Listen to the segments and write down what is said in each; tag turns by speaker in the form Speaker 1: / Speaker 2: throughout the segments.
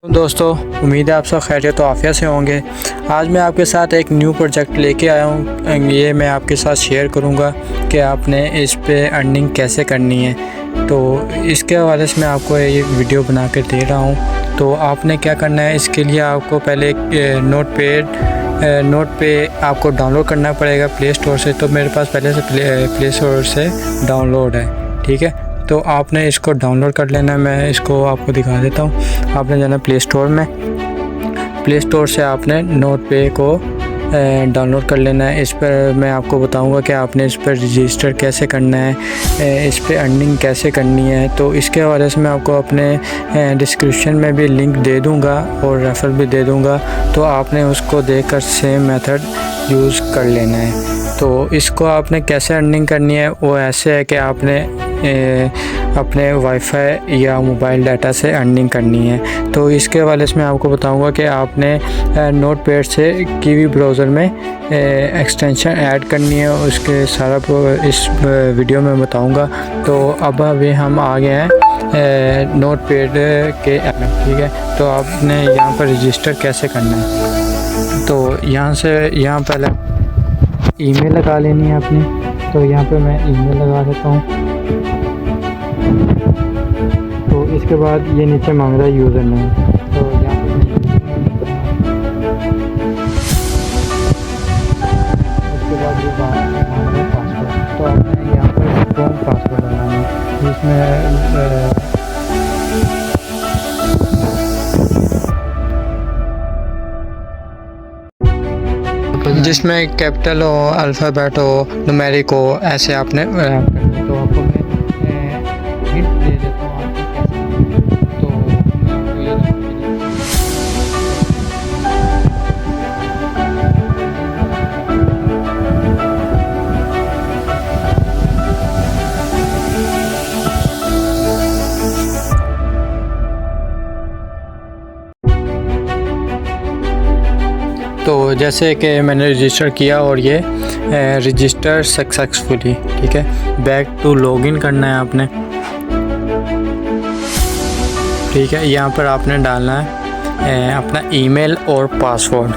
Speaker 1: दोस्तों, उम्मीद है आप सब खैरियत तो आफियत से होंगे। आज मैं आपके साथ एक न्यू प्रोजेक्ट लेके आया हूँ। ये मैं आपके साथ शेयर करूँगा कि आपने इस पे अर्निंग कैसे करनी है। तो इसके हवाले से मैं आपको ये वीडियो बना कर दे रहा हूँ। तो आपने क्या करना है, इसके लिए आपको पहले नोट पे आपको डाउनलोड करना पड़ेगा प्ले स्टोर से। तो मेरे पास पहले से प्ले स्टोर से डाउनलोड है, ठीक है। तो आपने इसको डाउनलोड कर लेना है। मैं इसको आपको दिखा देता हूँ। आपने जाना प्ले स्टोर में, प्ले स्टोर से आपने नोट पे को डाउनलोड कर लेना है। इस पर मैं आपको बताऊंगा कि आपने इस पर रजिस्टर कैसे करना है, इस पर अर्निंग कैसे करनी है। तो इसके हवाले से मैं आपको अपने डिस्क्रिप्शन में भी लिंक दे दूंगा और रेफर भी दे दूंगा। तो आपने उसको देखकर सेम मेथड यूज़ कर लेना है। तो इसको आपने कैसे अर्निंग करनी है, वो ऐसे है कि आपने अपने वाईफाई या मोबाइल डाटा से अर्निंग करनी है। तो इसके हवाले से मैं आपको बताऊंगा कि आपने नोटपैड से कीवी ब्राउज़र में एक्सटेंशन ऐड करनी है। उसके सारा इस वीडियो में बताऊंगा। तो अब अभी हम आ गए हैं नोटपैड के ऐप में, ठीक है। तो आपने यहाँ पर रजिस्टर कैसे करना है, तो यहाँ पहले ईमेल लगा लेनी है अपनी। तो यहाँ पे मैं ईमेल लगा देता हूँ। तो इसके बाद ये नीचे मांग रहा है यूज़र नेम। तो यहाँ पे उसके बाद ये मांग रहा है पासवर्ड। तो आपने यहाँ पर स्ट्रॉन्ग पासवर्ड लगाना है जिसमें कैपिटल हो, अल्फ़ाबेट हो, न्यूमेरिक हो, ऐसे आपने तो आपको मैं हिंट दे देता हूँ आपको कैसे। तो मैं आपको तो जैसे कि मैंने रजिस्टर किया और ये रजिस्टर सक्सेसफुली, ठीक है। बैक टू लॉगिन करना है आपने, ठीक है। यहाँ पर आपने डालना है अपना ईमेल और पासवर्ड।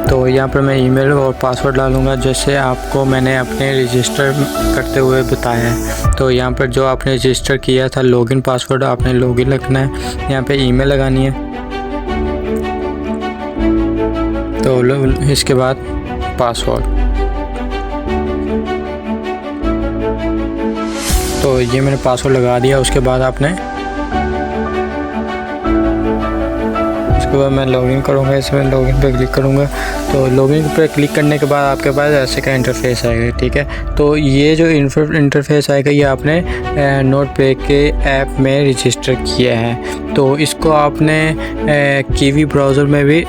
Speaker 1: तो यहाँ पर मैं ईमेल और पासवर्ड डालूँगा जैसे आपको मैंने अपने रजिस्टर करते हुए बताया है। तो यहाँ पर जो आपने रजिस्टर किया था लॉगिन पासवर्ड, आपने लॉगिन रखना है। यहाँ पे ईमेल लगानी है। तो इसके बाद पासवर्ड। तो ये मैंने पासवर्ड लगा दिया। उसके बाद आपने उसके बाद मैं लॉगिन करूँगा। इसमें लॉगिन पे क्लिक करूँगा। तो लॉगिन पे क्लिक करने के बाद आपके पास ऐसे का इंटरफेस आएगा, ठीक है। तो ये जो इंटरफेस आएगा ये आपने नोटपैड के ऐप में रजिस्टर किया है। तो इसको आपने कीवी ब्राउज़र में भी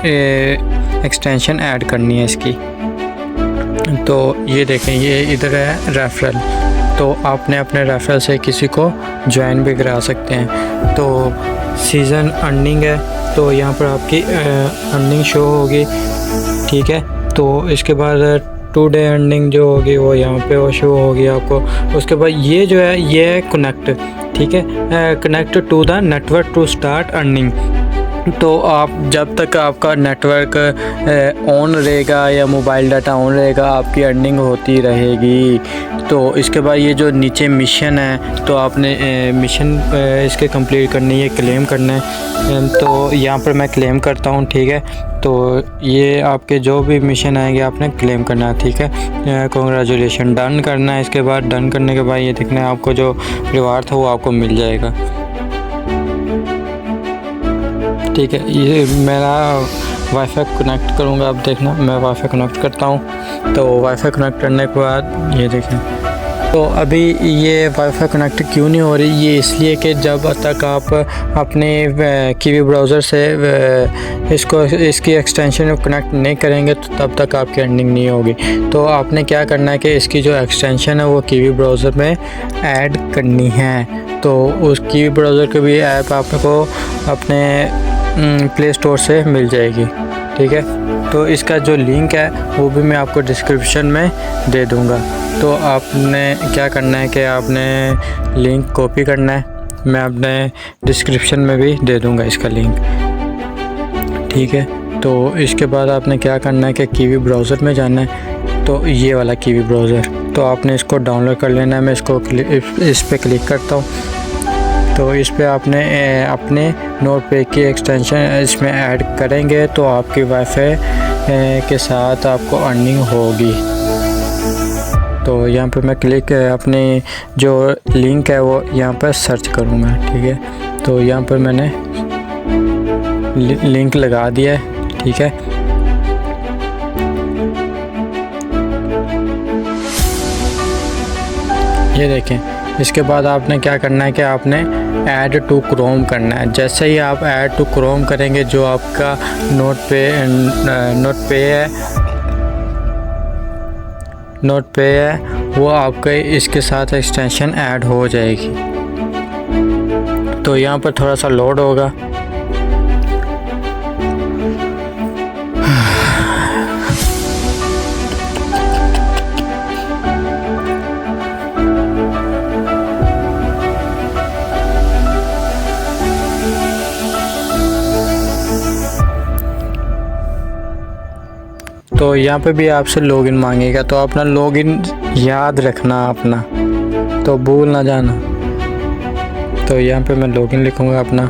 Speaker 1: एक्सटेंशन ऐड करनी है इसकी। तो ये देखें, ये इधर है रेफरल। तो आपने अपने रेफरल से किसी को ज्वाइन भी करा सकते हैं। तो सीज़न अर्निंग है, तो यहाँ पर आपकी अर्निंग शो होगी, ठीक है। तो इसके बाद 2 डे अर्निंग जो होगी वो यहाँ पे वो शो होगी आपको। उसके बाद ये जो है ये है कनेक्ट, ठीक है। Connect to the network to start earning. तो आप जब तक आपका नेटवर्क ऑन रहेगा या मोबाइल डाटा ऑन रहेगा, आपकी अर्निंग होती रहेगी। तो इसके बाद ये जो नीचे मिशन है, तो आपने मिशन इसके कंप्लीट करनी है, क्लेम करना है। तो यहाँ पर मैं क्लेम करता हूँ, ठीक है। तो ये आपके जो भी मिशन आएंगे आपने क्लेम करना है, ठीक है। कॉन्ग्रेचुलेशन, डन करना है। इसके बाद डन करने के बाद ये देखना है आपको जो रिवार्ड था वो आपको मिल जाएगा, ठीक है। ये मेरा वाईफाई कनेक्ट करूँगा। अब देखना, मैं वाईफाई कनेक्ट करता हूँ। तो वाईफाई कनेक्ट करने के बाद ये देखें, तो अभी ये वाईफाई कनेक्ट क्यों नहीं हो रही, ये इसलिए कि जब तक आप अपने कीवी ब्राउज़र से इसकी एक्सटेंशन कनेक्ट नहीं करेंगे तो तब तक आपकी अर्निंग नहीं होगी। तो आपने क्या करना है कि इसकी जो एक्सटेंशन है वो कीवी ब्राउज़र में ऐड करनी है। तो उस कीवी ब्राउज़र के भी ऐप आपको अपने प्ले स्टोर से मिल जाएगी, ठीक है। तो इसका जो लिंक है वो भी मैं आपको डिस्क्रिप्शन में दे दूँगा। तो आपने क्या करना है कि आपने लिंक कॉपी करना है। मैं अपने डिस्क्रिप्शन में भी दे दूँगा इसका लिंक। ठीक है। तो इसके बाद आपने क्या करना है कि कीवी ब्राउज़र में जाना है, तो ये वाला कीवी ब्राउज़र, तो आपने इसको डाउनलोड कर लेना है। मैं इसको इस पर क्लिक करता हूँ। तो इस पर आपने अपने नोटपैड की एक्सटेंशन इसमें ऐड करेंगे तो आपकी वाईफाई के साथ आपको अर्निंग होगी। तो यहाँ पर मैं क्लिक अपनी जो लिंक है वो यहाँ पर सर्च करूँगा, ठीक है। तो यहाँ पर मैंने लिंक लगा दिया है, ठीक है। ये देखें, इसके बाद आपने क्या करना है कि आपने ऐड टू क्रोम करना है। जैसे ही आप ऐड टू क्रोम करेंगे, जो आपका नोटपैड है वो आपके इसके साथ एक्सटेंशन ऐड हो जाएगी। तो यहाँ पर थोड़ा सा लोड होगा। तो यहाँ पे भी आपसे लॉगिन मांगेगा, तो अपना लॉगिन याद रखना अपना, तो भूल ना जाना। तो यहाँ पे मैं लॉगिन लिखूँगा अपना।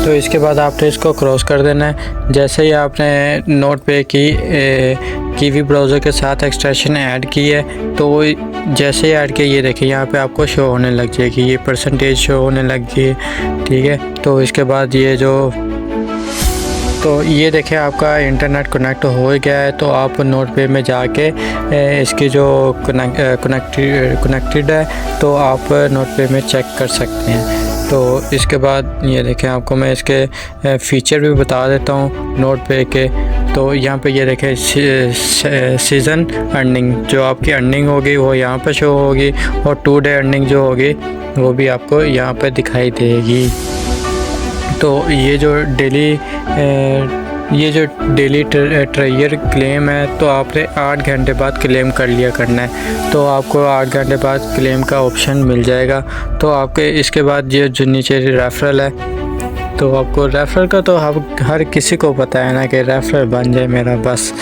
Speaker 1: तो इसके बाद आपने इसको क्रॉस कर देना है। जैसे ही आपने नोटपैड की कीवी ब्राउज़र के साथ एक्सटेंशन ऐड की है, तो जैसे ही ऐड किया, ये देखिए यहाँ पे आपको शो होने लग जाएगी, ये परसेंटेज शो होने लग गई, ठीक है। तो इसके बाद तो ये देखिए आपका इंटरनेट कनेक्ट हो गया है। तो आप नोटपैड में जाके इसकी जो कनेक्टेड है, तो आप नोटपैड में चेक कर सकते हैं। तो इसके बाद ये देखें, आपको मैं इसके फ़ीचर भी बता देता हूँ नोटपैड के। तो यहाँ पे ये देखें, सीज़न अर्निंग, जो आपकी अर्निंग होगी वो यहाँ पे शो होगी, और 2 डे अर्निंग जो होगी वो भी आपको यहाँ पे दिखाई देगी। तो ये जो डेली ट्रायर क्लेम है, तो आपने 8 घंटे बाद क्लेम कर लिया करना है। तो आपको 8 घंटे बाद क्लेम का ऑप्शन मिल जाएगा। तो आपके इसके बाद ये जो नीचे रेफरल है, तो आपको रेफरल का तो हर किसी को पता है ना कि रेफरल बन जाए मेरा बस।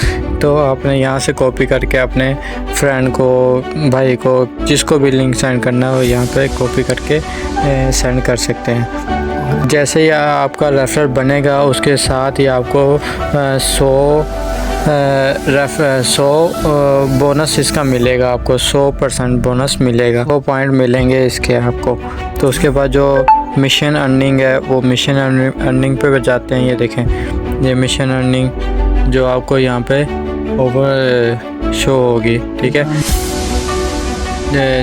Speaker 1: तो आपने यहाँ से कॉपी करके अपने फ्रेंड को, भाई को, जिसको भी लिंक सेंड करना हो, यहाँ पे कॉपी करके सेंड कर सकते हैं। जैसे ही आपका रेफरल बनेगा, उसके साथ ही आपको 100 बोनस इसका मिलेगा, आपको 100% बोनस मिलेगा, 100 पॉइंट मिलेंगे इसके आपको। तो उसके बाद जो मिशन अर्निंग है, वो मिशन अर्निंग पे जाते हैं। ये देखें, ये मिशन अर्निंग जो आपको यहाँ पे ओवर शो होगी, ठीक है।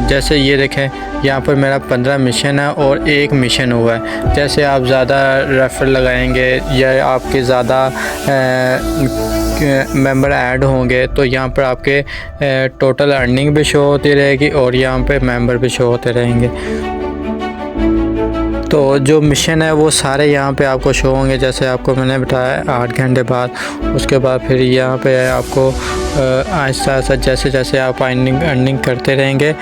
Speaker 1: जैसे ये देखें, यहाँ पर मेरा 15 मिशन है और 1 मिशन हुआ है। जैसे आप ज़्यादा रेफर लगाएंगे या आपके ज़्यादा मेंबर ऐड होंगे, तो यहाँ पर आपके टोटल अर्निंग भी शो होती रहेगी और यहाँ पे मेंबर भी शो होते रहेंगे। तो जो मिशन है वो सारे यहाँ पे आपको शो होंगे, जैसे आपको मैंने बताया 8 घंटे बाद। उसके बाद फिर यहाँ पे आपको आहिस्ता आहिस्ता जैसे जैसे आप अर्निंग करते रहेंगे,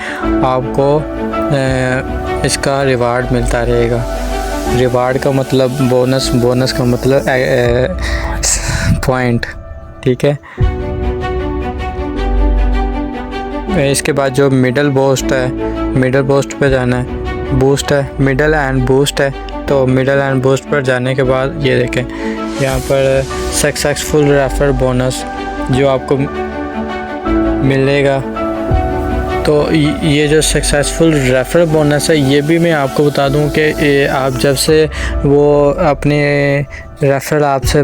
Speaker 1: आपको इसका रिवार्ड मिलता रहेगा। रिवार्ड का मतलब बोनस का मतलब पॉइंट, ठीक है। इसके बाद जो मिडल बूस्ट पे जाना है। बूस्ट है, मिडल एंड बूस्ट है। तो मिडल एंड बूस्ट पर जाने के बाद ये देखें, यहाँ पर सक्सेसफुल रेफर बोनस जो आपको मिलेगा। तो ये जो सक्सेसफुल रेफर बोनस है, ये भी मैं आपको बता दूं कि आप जब से वो अपने रेफरल आपसे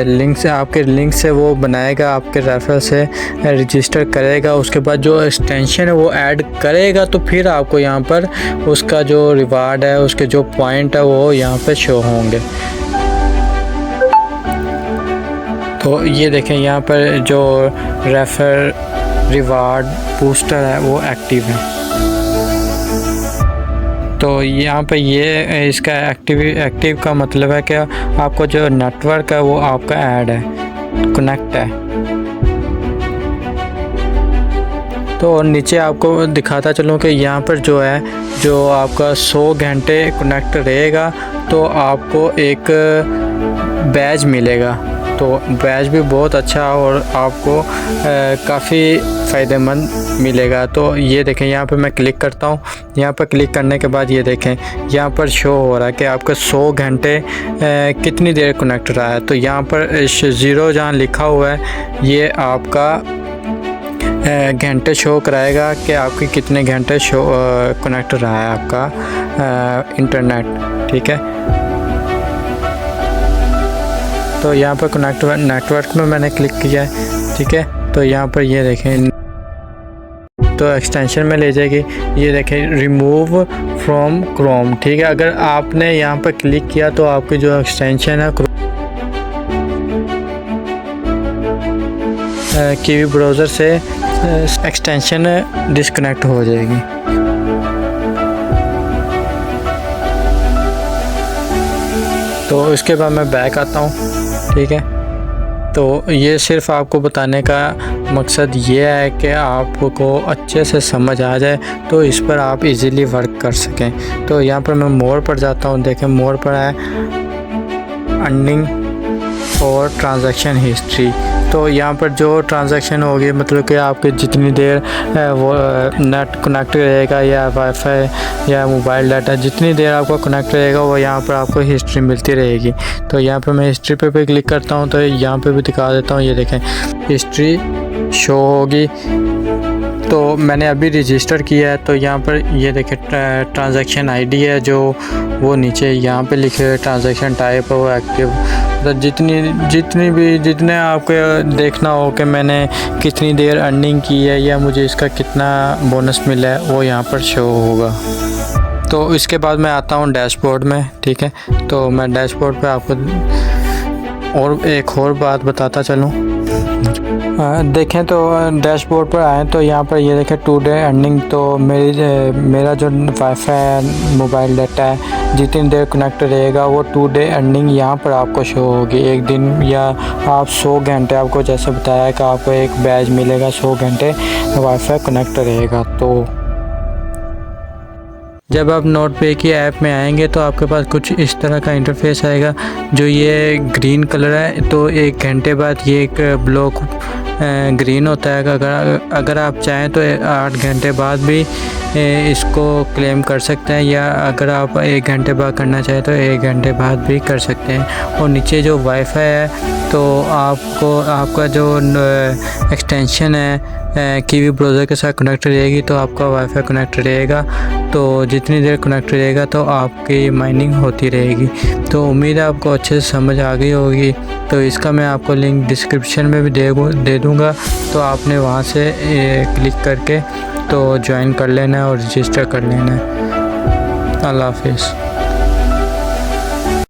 Speaker 1: लिंक से, आपके लिंक से वो बनाएगा, आपके रेफरल से रजिस्टर करेगा, उसके बाद जो एक्सटेंशन है वो ऐड करेगा, तो फिर आपको यहाँ पर उसका जो रिवार्ड है, उसके जो पॉइंट है वो यहाँ पे शो होंगे। तो ये देखें, यहाँ पर जो रेफर रिवार्ड बूस्टर है वो एक्टिव है। तो यहाँ पे ये इसका एक्टिव का मतलब है कि आपको जो नेटवर्क है वो आपका ऐड है, कनेक्ट है। तो और नीचे आपको दिखाता चलूँ कि यहाँ पर जो है जो आपका 100 घंटे कनेक्ट रहेगा तो आपको एक बैज मिलेगा। तो बैज भी बहुत अच्छा और आपको काफ़ी फ़ायदेमंद मिलेगा। तो ये देखें, यहाँ पे मैं क्लिक करता हूँ। यहाँ पर क्लिक करने के बाद ये देखें यहाँ पर शो हो रहा है कि आपका 100 घंटे कितनी देर कनेक्ट रहा है। तो यहाँ पर 0 जहाँ लिखा हुआ है ये आपका घंटे शो कराएगा कि आपके कितने घंटे शो कनेक्ट रहा है आपका इंटरनेट। ठीक है, तो यहाँ पर कनेक्ट नेटवर्क में मैंने क्लिक किया है। ठीक है, तो यहाँ पर ये देखें तो एक्सटेंशन में ले जाएगी। ये देखें रिमूव फ्रॉम क्रोम। ठीक है, अगर आपने यहाँ पर क्लिक किया तो आपकी जो एक्सटेंशन है कीवी ब्राउज़र से एक्सटेंशन डिस्कनेक्ट हो जाएगी। तो इसके बाद मैं बैक आता हूँ। ठीक है, तो ये सिर्फ़ आपको बताने का मकसद ये है कि आपको अच्छे से समझ आ जाए तो इस पर आप इजीली वर्क कर सकें। तो यहाँ पर मैं मोर पर जाता हूँ। देखें मोर पर है अर्निंग और ट्रांजैक्शन हिस्ट्री। तो यहाँ पर जो ट्रांजैक्शन होगी मतलब कि आपके जितनी देर वो नेट कनेक्ट रहेगा या वाईफाई या मोबाइल डाटा जितनी देर आपका कनेक्ट रहेगा वो यहाँ पर आपको हिस्ट्री मिलती रहेगी। तो यहाँ पर मैं हिस्ट्री पे क्लिक करता हूँ तो यहाँ पे भी दिखा देता हूँ। ये देखें हिस्ट्री शो होगी। तो मैंने अभी रजिस्टर किया है तो यहाँ पर ये देखें ट्रांजैक्शन आईडी है जो वो नीचे यहाँ पे लिखे हुए ट्रांजैक्शन टाइप है वो एक्टिव। तो जितने आपको देखना हो कि मैंने कितनी देर अर्निंग की है या मुझे इसका कितना बोनस मिला है वो यहाँ पर शो होगा। तो इसके बाद मैं आता हूँ डैशबोर्ड में। ठीक है, तो मैं डैशबोर्ड पे आपको और एक और बात बताता चलूँ। देखें तो डैशबोर्ड पर आए तो यहाँ पर ये देखें टू डे अर्निंग। तो मेरा जो वाईफाई मोबाइल डाटा है जितनी देर कनेक्ट रहेगा वो 2 डे अर्निंग यहाँ पर आपको शो होगी। एक दिन या आप 100 घंटे आपको जैसे बताया कि आपको एक बैज मिलेगा 100 घंटे वाईफाई कनेक्ट रहेगा। तो जब आप नोटपे की ऐप में आएंगे तो आपके पास कुछ इस तरह का इंटरफेस आएगा। जो ये ग्रीन कलर है तो 1 घंटे बाद ये एक ब्लॉक ग्रीन होता है। अगर आप चाहें तो 8 घंटे बाद भी इसको क्लेम कर सकते हैं या अगर आप 1 घंटे बाद करना चाहें तो 1 घंटे बाद भी कर सकते हैं। और नीचे जो वाईफाई है तो आपका जो एक्सटेंशन है कीवी ब्राउज़र के साथ कनेक्ट रहेगी तो आपका वाईफाई कनेक्ट रहेगा। तो जितनी देर कनेक्ट रहेगा तो आपकी माइनिंग होती रहेगी। तो उम्मीद है आपको अच्छे से समझ आ गई होगी। तो इसका मैं आपको लिंक डिस्क्रिप्शन में भी दे दूँगा। तो आपने वहाँ से क्लिक करके तो ज्वाइन कर लेना है और रजिस्टर कर लेना है। अल्लाह हाफिज़।